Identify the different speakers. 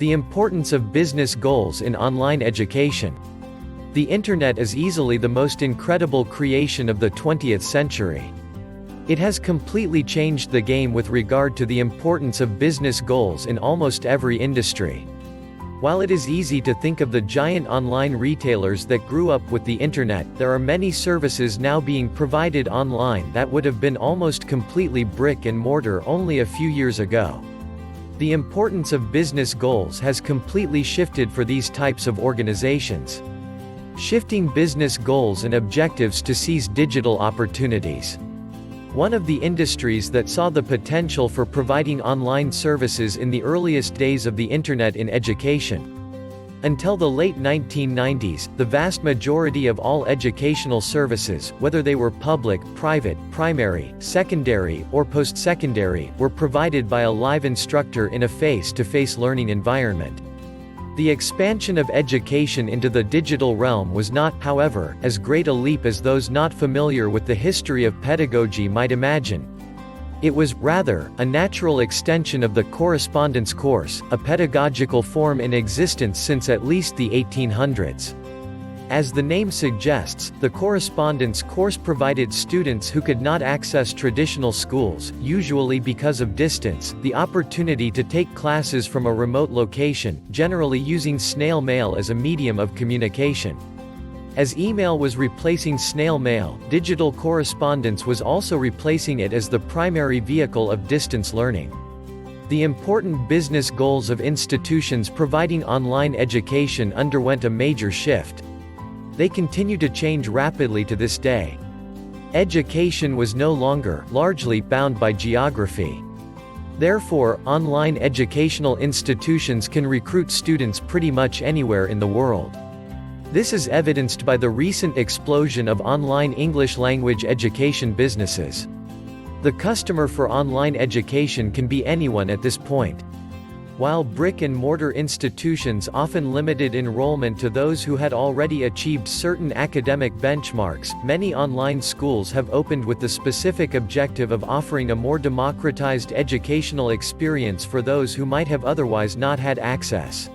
Speaker 1: The importance of business goals in online education. The Internet is easily the most incredible creation of the 20th century. It has completely changed the game with regard to the importance of business goals in almost every industry. While it is easy to think of the giant online retailers that grew up with the Internet, there are many services now being provided online that would have been almost completely brick and mortar only a few years ago. The importance of business goals has completely shifted for these types of organizations. Shifting business goals and objectives to seize digital opportunities. One of the industries that saw the potential for providing online services in the earliest days of the Internet in education. Until the late 1990s, the vast majority of all educational services, whether they were public, private, primary, secondary, or post-secondary, were provided by a live instructor in a face-to-face learning environment. The expansion of education into the digital realm was not, however, as great a leap as those not familiar with the history of pedagogy might imagine. It was, rather, a natural extension of the correspondence course, a pedagogical form in existence since at least the 1800s. As the name suggests, the correspondence course provided students who could not access traditional schools, usually because of distance, the opportunity to take classes from a remote location, generally using snail mail as a medium of communication. As email was replacing snail mail, digital correspondence was also replacing it as the primary vehicle of distance learning. The important business goals of institutions providing online education underwent a major shift. They continue to change rapidly to this day. Education was no longer, largely, bound by geography. Therefore, online educational institutions can recruit students pretty much anywhere in the world. This is evidenced by the recent explosion of online English language education businesses. The customer for online education can be anyone at this point. While brick-and-mortar institutions often limited enrollment to those who had already achieved certain academic benchmarks, many online schools have opened with the specific objective of offering a more democratized educational experience for those who might have otherwise not had access.